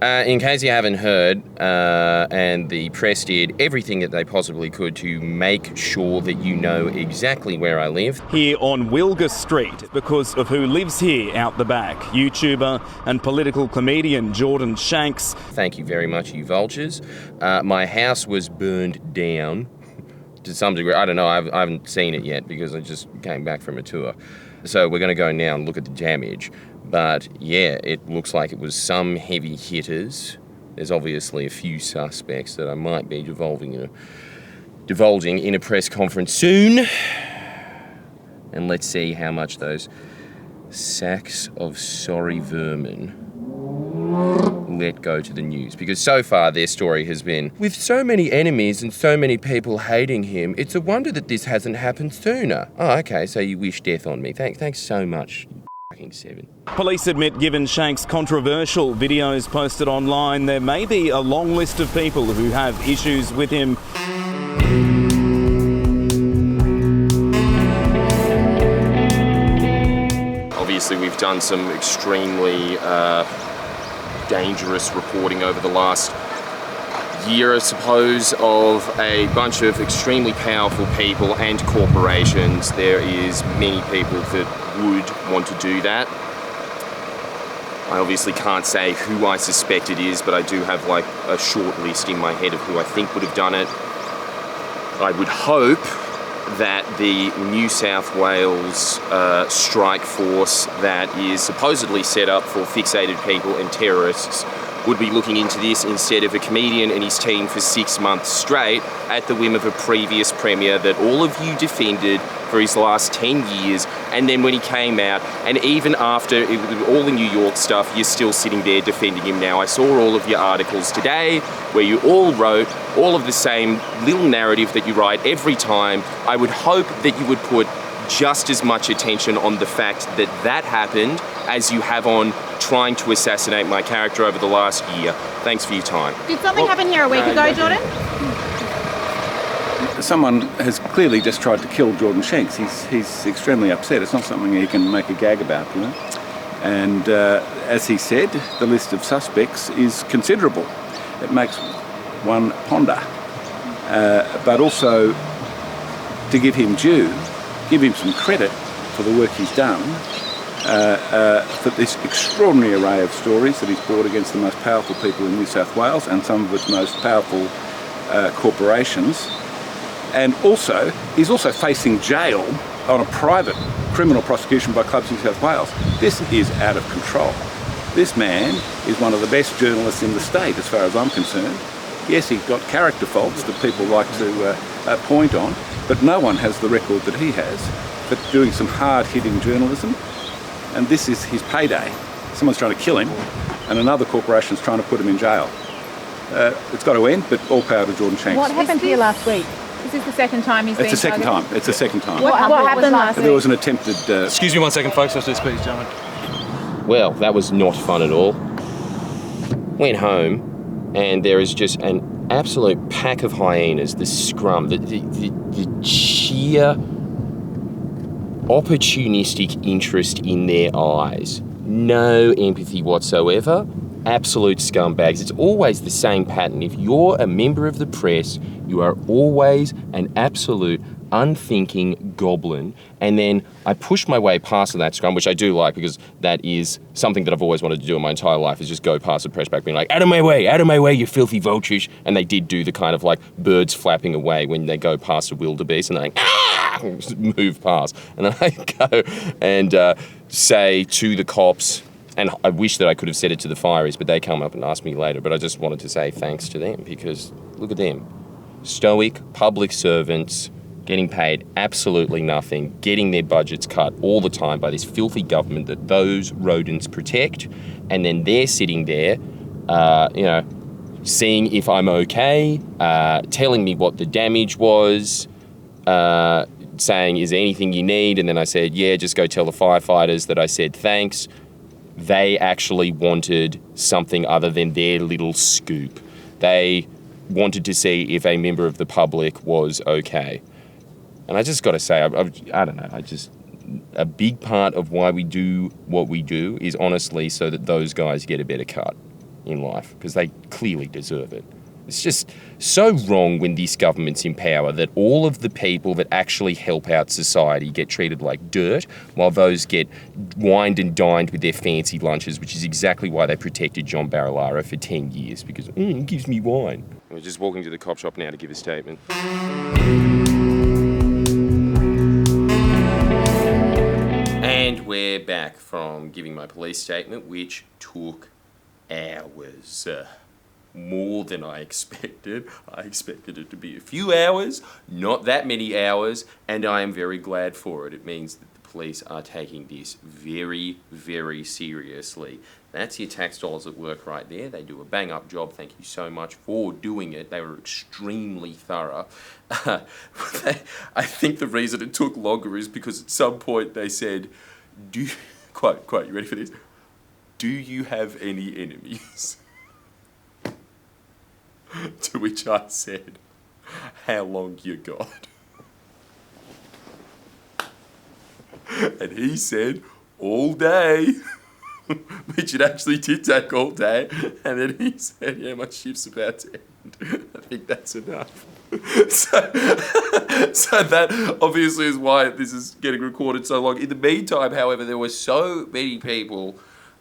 In case you haven't heard, and the press did everything that they possibly could to make sure that you know exactly where I live. Here on Wilga Street, because of who lives here out the back, YouTuber and political comedian Jordan Shanks. Thank you very much, you vultures. My house was burned down to some degree. I don't know, I haven't seen it yet because I just came back from a tour. So we're going to go now and look at the damage. But yeah, it looks like it was some heavy hitters. There's obviously a few suspects that I might be divulging in a press conference soon. And let's see how much those sacks of sorry vermin let go to the news. Because so far their story has been, with so many enemies and so many people hating him, it's a wonder that this hasn't happened sooner. Oh, okay, so you wish death on me. Thanks so much. Seven. Police admit given Shanks' controversial videos posted online, there may be a long list of people who have issues with him. Obviously, we've done some extremely dangerous reporting over the last year, I suppose, of a bunch of extremely powerful people and corporations. There is many people that would want to do that. I obviously can't say who I suspect it is, but I do have like a short list in my head of who I think would have done it. I would hope that the New South Wales strike force that is supposedly set up for fixated people and terrorists would be looking into this instead of a comedian and his team for 6 months straight at the whim of a previous premier that all of you defended for his last 10 years. And then when he came out, and even after all the New York stuff, you're still sitting there defending him now. I saw all of your articles today where you all wrote all of the same little narrative that you write every time. I would hope that you would put just as much attention on the fact that that happened as you have on trying to assassinate my character over the last year. Thanks for your time. Did something happen here a week ago, Jordan? Someone has clearly just tried to kill Jordan Shanks. He's extremely upset. It's not something he can make a gag about, you know. And as he said, the list of suspects is considerable. It makes one ponder. But also, to give him due, give him some credit for the work he's done, for this extraordinary array of stories that he's brought against the most powerful people in New South Wales and some of its most powerful corporations. And also, he's also facing jail on a private criminal prosecution by Clubs New South Wales. This is out of control. This man is one of the best journalists in the state, as far as I'm concerned. Yes, he's got character faults that people like to point on, but no one has the record that he has for doing some hard-hitting journalism. And this is his payday. Someone's trying to kill him, and another corporation's trying to put him in jail. It's got to end, but all power to Jordan Shanks. What happened here last week? Is this the second time he's been It's the second time. It's the second time. What happened last week? There was an attempted... Excuse me 1 second, folks. Let's do speech, gentlemen. Well, that was not fun at all. Went home, and there is just an absolute pack of hyenas, the scrum, the sheer opportunistic interest in their eyes. No empathy whatsoever. Absolute scumbags. It's always the same pattern. If you're a member of the press, you are always an absolute unthinking goblin. And then I push my way past that scrum, which I do like because that is something that I've always wanted to do in my entire life, is just go past the press back being like, out of my way, you filthy vultures. And they did do the kind of like birds flapping away when they go past a wildebeest and they're like, ah, move past. And then I go and say to the cops, and I wish that I could have said it to the fireys, but they come up and ask me later. But I just wanted to say thanks to them because look at them. Stoic public servants getting paid absolutely nothing, getting their budgets cut all the time by this filthy government that those rodents protect. And then they're sitting there, seeing if I'm okay, telling me what the damage was, saying, is there anything you need? And then I said, yeah, just go tell the firefighters that I said thanks. They actually wanted something other than their little scoop. They wanted to see if a member of the public was okay. And I just got to say, I don't know, a big part of why we do what we do is honestly so that those guys get a better cut. in life because they clearly deserve it. It's just so wrong when this government's in power that all of the people that actually help out society get treated like dirt while those get wined and dined with their fancy lunches, which is exactly why they protected John Barilaro for 10 years, because it gives me wine. We're just walking to the cop shop now to give a statement. And we're back from giving my police statement, which took hours. More than I expected. I expected it to be a few hours, not that many hours, and I am very glad for it. It means that the police are taking this very, very seriously. That's your tax dollars at work right there. They do a bang-up job. Thank you so much for doing it. They were extremely thorough. I think the reason it took longer is because at some point they said, quote, you ready for this? Do you have any enemies? To which I said, how long you got? And he said, all day. Which it actually did take all day. And then he said, yeah, my shift's about to end. I think that's enough. So that obviously is why this is getting recorded so long. In the meantime, however, there were so many people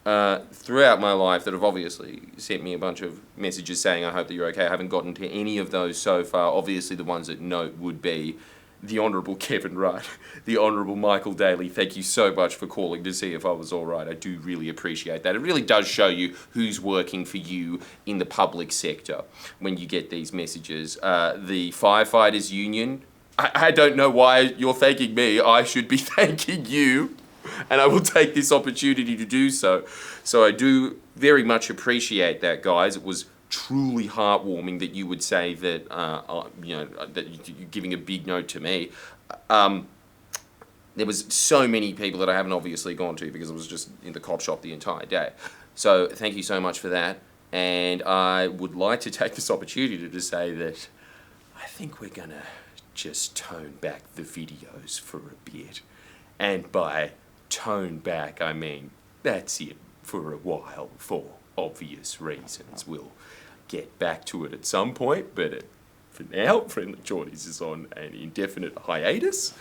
throughout my life that have obviously sent me a bunch of messages saying I hope that you're okay. I haven't gotten to any of those so far. Obviously the ones that note would be the Honourable Kevin Wright, the Honourable Michael Daly. Thank you so much for calling to see if I was all right. I do really appreciate that. It really does show you who's working for you in the public sector when you get these messages. The Firefighters Union, I don't know why you're thanking me. I should be thanking you. And I will take this opportunity to do so. So I do very much appreciate that, guys. It was truly heartwarming that you would say that, that you're giving a big note to me. There was so many people that I haven't obviously gone to because I was just in the cop shop the entire day. So thank you so much for that. And I would like to take this opportunity to say that I think we're going to just tone back the videos for a bit. And by tone back, I mean, that's it for a while for obvious reasons. We'll get back to it at some point, but for now, Friendly Jordies is on an indefinite hiatus.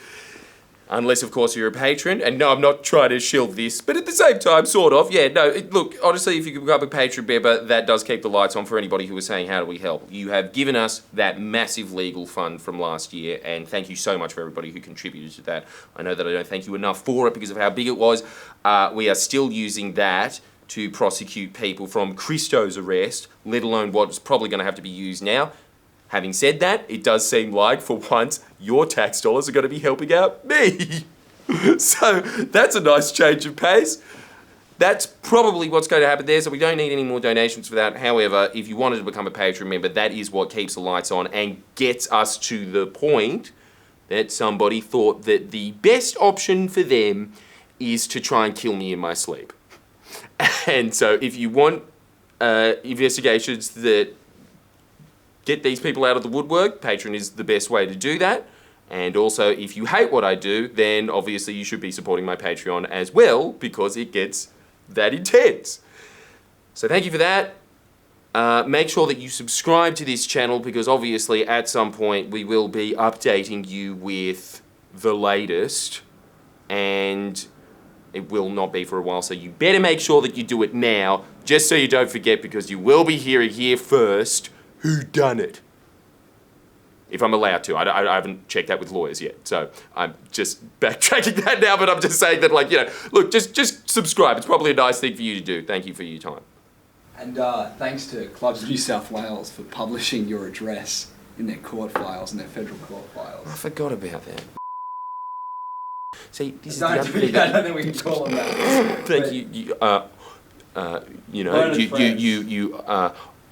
Unless, of course, you're a patron. And no, I'm not trying to shield this, but at the same time, sort of. Yeah, no, look, honestly, if you become a patron member, that does keep the lights on for anybody who is saying, how do we help? You have given us that massive legal fund from last year, and thank you so much for everybody who contributed to that. I know that I don't thank you enough for it because of how big it was. We are still using that to prosecute people from Christo's arrest, let alone what's probably going to have to be used now. Having said that, it does seem like, for once, your tax dollars are going to be helping out me. So that's a nice change of pace. That's probably what's going to happen there, so we don't need any more donations for that. However, if you wanted to become a Patreon member, that is what keeps the lights on and gets us to the point that somebody thought that the best option for them is to try and kill me in my sleep. And so if you want investigations that get these people out of the woodwork, Patreon is the best way to do that. And also, if you hate what I do, then obviously you should be supporting my Patreon as well, because it gets that intense. So thank you for that. Make sure that you subscribe to this channel, because obviously at some point we will be updating you with the latest, and it will not be for a while, so you better make sure that you do it now, just so you don't forget, because you will be hearing here first who done it. If I'm allowed to. I haven't checked that with lawyers yet, so I'm just backtracking that now, but I'm just saying that, like, you know, look, just subscribe. It's probably a nice thing for you to do. Thank you for your time. And thanks to Clubs New South Wales for publishing your address in their court files, in their federal court files. I forgot about that. See, this is I the other thing. don't think we can call them that. Thank you,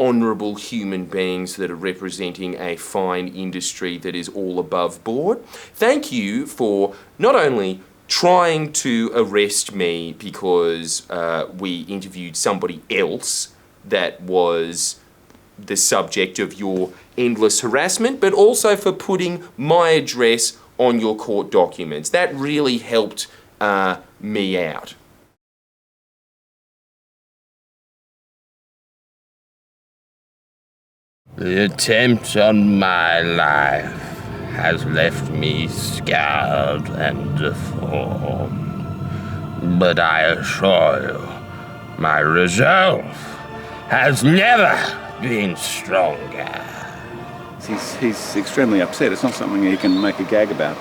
honourable human beings that are representing a fine industry that is all above board. Thank you for not only trying to arrest me because we interviewed somebody else that was the subject of your endless harassment, but also for putting my address on your court documents. That really helped me out. The attempt on my life has left me scarred and deformed. But I assure you, my resolve has never been stronger. He's extremely upset. It's not something he can make a gag about,